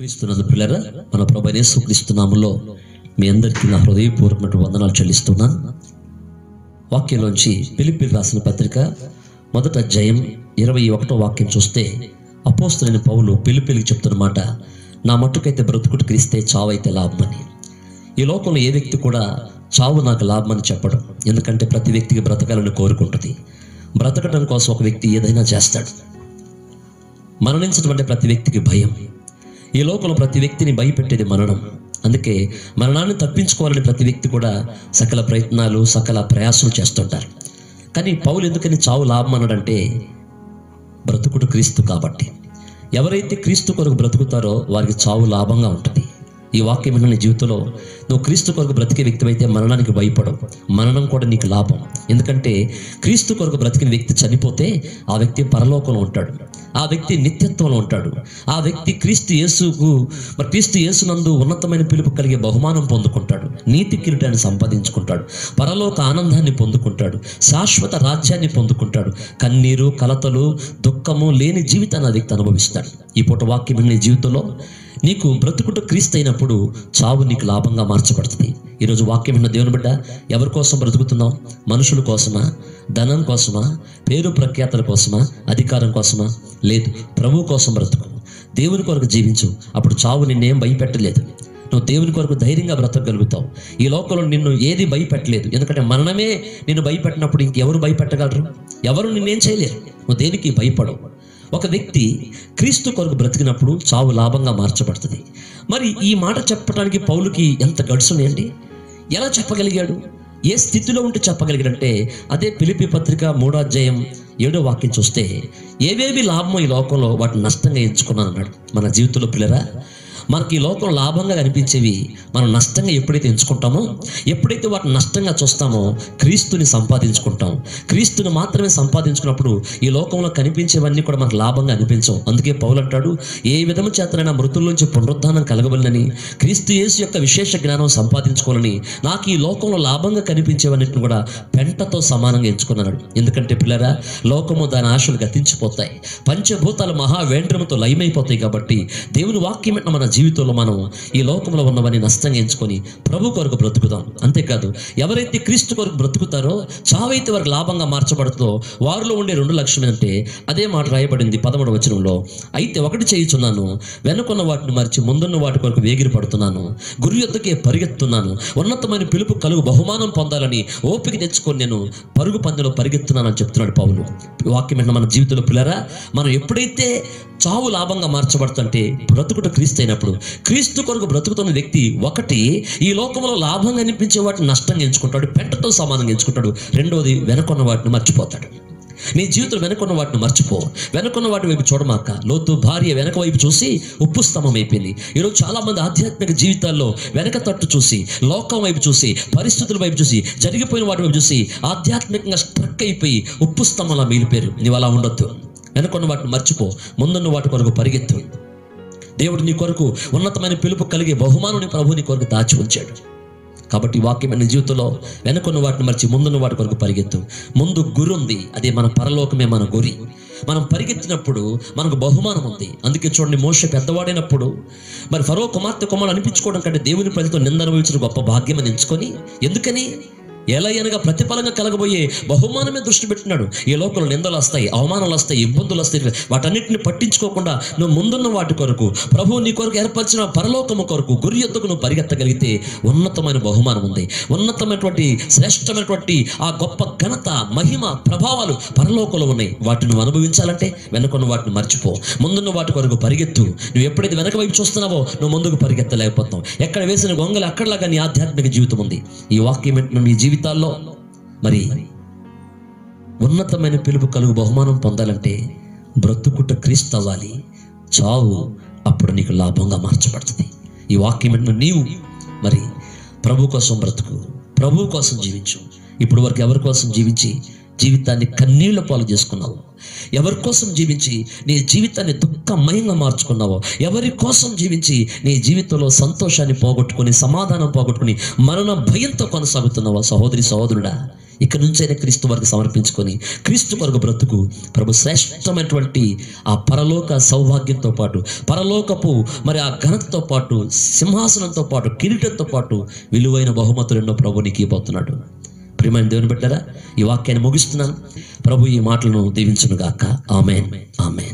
క్రీస్తునందు పిల్లరా, మన ప్రభువైన యేసుక్రీస్తు నామములో మీ అందరికీ నా హృదయపూర్వకమైన వందనాలు చెల్లిస్తున్నాను. వాక్యంలోంచి ఫిలిప్పీయులకు రాసిన పత్రిక 1వ అధ్యాయం 21వ వాక్యం చూస్తే అపోస్తలుడైన పౌలు ఫిలిప్పీయులకు చెప్తున్న మాట, నా మట్టుకైతే బ్రతుకుట క్రీస్తే, చావైతే లాభమని. ఈ లోకంలో ఏ వ్యక్తి కూడా చావు నాకు లాభమని చెప్పడం. ఎందుకంటే ప్రతి వ్యక్తికి బ్రతకాలని కోరుకుంటుంది. బ్రతకడం కోసం ఒక వ్యక్తి ఏదైనా చేస్తాడు. మరణించడం అంటే ప్రతి వ్యక్తికి భయం. ఈ లోకంలో ప్రతి వ్యక్తిని భయపెట్టేది మరణం. అందుకే మరణాన్ని తప్పించుకోవాలని ప్రతి వ్యక్తి కూడా సకల ప్రయత్నాలు, సకల ప్రయాసాలు చేస్తుంటారు. కానీ పౌలు ఎందుకని చావు లాభం అన్నాడంటే, బ్రతుకుడు క్రీస్తు కాబట్టి. ఎవరైతే క్రీస్తు కొరకు బ్రతుకుతారో వారికి చావు లాభంగా ఉంటుంది. ఈ వాక్యం నీ జీవితంలో నువ్వు క్రీస్తు కొరకు బ్రతికే వ్యక్తివైతే మరణానికి భయపడవు. మరణం కూడా నీకు లాభం. ఎందుకంటే క్రీస్తు కొరకు బ్రతికిన వ్యక్తి చనిపోతే ఆ వ్యక్తి పరలోకంలో ఉంటాడు. ఆ వ్యక్తి నిత్యత్వంలో ఉంటాడు. ఆ వ్యక్తి క్రీస్తు యేసునందు ఉన్నతమైన పిలుపు కలిగే బహుమానం పొందుకుంటాడు. నీతి కిరీటాన్ని సంపాదించుకుంటాడు. పరలోక ఆనందాన్ని పొందుకుంటాడు. శాశ్వత రాజ్యాన్ని పొందుకుంటాడు. కన్నీరు, కలతలు, దుఃఖము లేని జీవితాన్ని ఆ వ్యక్తి అనుభవిస్తాడు. ఈ పూట వాక్యం నీ జీవితంలో నీకు బ్రతుకుట క్రీస్తు అయినప్పుడు చావు నీకు లాభంగా మార్చబడుతుంది. ఈరోజు వాక్యం విన్న దేవుని బిడ్డ, ఎవరి కోసం బ్రతుకుతున్నావు? మనుషుల కోసమా? ధనం కోసమా? పేరు ప్రఖ్యాతల కోసమా? అధికారం కోసమా? లేదు, ప్రభువు కోసం బ్రతుకు. దేవుని కొరకు జీవించు. అప్పుడు చావు నిన్నేం భయపెట్టలేదు. నువ్వు దేవుని కొరకు ధైర్యంగా బ్రతకగలుగుతావు. ఈ లోకంలో నిన్ను ఏది భయపెట్టలేదు. ఎందుకంటే మరణమే నిన్ను భయపెట్టినప్పుడు ఇంకెవరు భయపెట్టగలరు? ఎవరు నిన్నేం చేయలేరు. నువ్వు దేనికి భయపడవు. ఒక వ్యక్తి క్రీస్తు కొరకు బ్రతికినప్పుడు చావు లాభంగా మార్చబడుతుంది. మరి ఈ మాట చెప్పడానికి పౌలుకి ఎంత గడుసు ఉన్నాయండి? ఎలా చెప్పగలిగాడు? ఏ స్థితిలో ఉంటే చెప్పగలిగాడంటే, అదే ఫిలిప్పీ పత్రిక 3వ అధ్యాయం 7వ వాక్యం చూస్తే, ఏవేవి లాభమో ఈ లోకంలో వాటిని నష్టంగా ఎంచుకున్నాను అన్నాడు. మన జీవితంలో పిల్లరా, మనకి ఈ లోకం లాభంగా కనిపించేవి మనం నష్టంగా ఎప్పుడైతే ఎంచుకుంటామో, ఎప్పుడైతే వాటిని నష్టంగా చూస్తామో, క్రీస్తుని సంపాదించుకుంటాం. క్రీస్తుని మాత్రమే సంపాదించుకున్నప్పుడు ఈ లోకంలో కనిపించేవన్నీ కూడా మనకు లాభంగా అనిపించవు. అందుకే పౌలు అంటాడు, ఏ విధము చేతనైనా మృతుల్లోంచి పునరుద్ధానం కలగవలనని, క్రీస్తు యేసు యొక్క విశేష జ్ఞానం సంపాదించుకోవాలని నాకు ఈ లోకంలో లాభంగా కనిపించేవన్నిటిని కూడా పెంటతో సమానంగా ఎంచుకున్నాడు. ఎందుకంటే పిల్లరా, లోకము దాని ఆశలు గతించిపోతాయి. పంచభూతాలు మహావేంద్రముతో లయమైపోతాయి. కాబట్టి దేవుని వాక్యం మన జీవితంలో మనం ఈ లోకంలో ఉన్నవన్నీ నష్టంగా ఎంచుకొని ప్రభు కొరకు బ్రతుకుతాం. అంతేకాదు, ఎవరైతే క్రీస్తు కొరకు బ్రతుకుతారో చావైతే వారికి లాభంగా మార్చబడుతుందో వారిలో ఉండే 2 లక్షణం అంటే, అదే మాట రాయబడింది 13వ వచనంలో. అయితే ఒకటి చేయుచున్నాను, వెనుకున్న వాటిని మరిచి ముందున్న వాటి కొరకు వేగిరి పడుతున్నాను, గురి యొద్దకే పరిగెత్తున్నాను, ఉన్నతమైన పిలుపు కలుగు బహుమానం పొందాలని ఓపిక తెచ్చుకొని నేను పరుగు పందెంలో పరిగెత్తున్నానని చెప్తున్నాడు పౌలు. వాక్యం మన జీవితంలో పిల్లరా, మనం ఎప్పుడైతే చావు లాభంగా మార్చబడుతుంటే బ్రతుకుట క్రీస్తు అయినప్పుడు, క్రీస్తు కొరకు బ్రతుకుతున్న వ్యక్తి ఒకటి ఈ లోకంలో లాభంగా అనిపించే వాటిని నష్టంగా ఎంచుకుంటాడు, పెంటతో సమానంగా ఎంచుకుంటాడు. రెండోది, వెనకున్న వాటిని మర్చిపోతాడు. నీ జీవితం వెనుకున్న వాటిని మర్చిపో. వెనుకున్న వాటి వైపు చూడమాక. లోతు భార్య వెనక వైపు చూసి ఉప్పు స్తంభం అయిపోయింది. ఈరోజు చాలా మంది ఆధ్యాత్మిక జీవితాల్లో వెనక తట్టు చూసి, లోకం వైపు చూసి, పరిస్థితుల వైపు చూసి, జరిగిపోయిన వాటి వైపు చూసి ఆధ్యాత్మికంగా స్ట్రక్ అయిపోయి ఉప్పు స్తంభంలా మిగిలిపోయారు. నీవు అలా ఉండొద్దు. వెనుకున్న వాటిని మర్చిపో, ముందున్న వాటి కొరకు పరిగెత్తు. దేవుడు నీ కొరకు ఉన్నతమైన పిలుపు కలిగే బహుమానం ప్రభు నీ కొరకు దాచి ఉంచాడు. కాబట్టి వాక్యమైన జీవితంలో వెనుకున్న వాటిని మర్చి ముందున్న వాటి కొరకు పరిగెత్తు. ముందు గురి ఉంది, అదే మన పరలోకమే మన గురి. మనం పరిగెత్తినప్పుడు మనకు బహుమానం ఉంది. అందుకే చూడండి, మోషే పెద్దవాడైనప్పుడు మరి ఫరో కుమారుడు అనిపించుకోవడం కంటే దేవుని ప్రజలతో నింద అనుభవించిన గొప్ప భాగ్యం అని ఎంచుకొని, ఎందుకని ఎలా అనగా ప్రతిఫలంగా కలగబోయే బహుమానమే దృష్టి పెట్టినాడు. ఈ లోకంలో నిందలు వస్తాయి, అవమానాలు వస్తాయి, ఇబ్బందులు వస్తాయి. వాటన్నిటిని పట్టించుకోకుండా నువ్వు ముందున్న వాటి కొరకు, ప్రభువు నీ కొరకు ఏర్పరిచిన పరలోకము కొరకు గురి యొద్దకు నువ్వు పరిగెత్తగలిగితే ఉన్నతమైన బహుమానం ఉంది. ఉన్నతమైనటువంటి శ్రేష్టమైనటువంటి ఆ గొప్ప ఘనత, మహిమ, ప్రభావాలు పరలోకంలో ఉన్నాయి. వాటిని నువ్వు అనుభవించాలంటే వెనుకున్న వాటిని మర్చిపో, ముందున్న వాటి కొరకు పరిగెత్తు. నువ్వు ఎప్పుడైతే వెనక వైపు చూస్తున్నావో నువ్వు ముందుకు పరిగెత్తలేకపోతావు. ఎక్కడ వేసిన గొంగలు అక్కడలాగా నీ ఆధ్యాత్మిక జీవితం ఉంది. ఈ వాక్యం నీ జీవితాల్లో మరి ఉన్నతమైన పిలుపు కలుగు బహుమానం పొందాలంటే బ్రతుకుట క్రీస్తు అవ్వాలి. చావు అప్పుడు నీకు లాభంగా మార్చబడుతుంది. ఈ వాక్యం నీవు మరి ప్రభు కోసం బ్రతుకు, ప్రభు కోసం జీవించు. ఇప్పుడు వరకు ఎవరి కోసం జీవించి జీవితాన్ని కన్నీళ్ల పాలు చేసుకున్నావు, ఎవరి కోసం జీవించి నీ జీవితాన్ని దుఃఖమయంగా మార్చుకున్నావో, ఎవరి కోసం జీవించి నీ జీవితంలో సంతోషాన్ని పోగొట్టుకుని, సమాధానం పోగొట్టుకుని, మరణ భయంతో కొనసాగుతున్నావో సహోదరి సహోదరుడా, ఇక నుంచైనా క్రీస్తు వరకు సమర్పించుకొని క్రీస్తు కొరకు బ్రతుకు. ప్రభు శ్రేష్టమైనటువంటి ఆ పరలోక సౌభాగ్యంతో పాటు, పరలోకపు మరి ఆ ఘనతతో పాటు, సింహాసనంతో పాటు, కిరీటంతో పాటు విలువైన బహుమతులు ఎన్నో ప్రభు నీకు ఇవ్వబోతున్నాడు. ప్రియమైన దేవుని బిడ్డలారా, ఈ వాక్యాన్ని ముగిస్తున్నాను. ప్రభు ఈ మాటలను దీవించును గాక. ఆమేన్, ఆమేన్.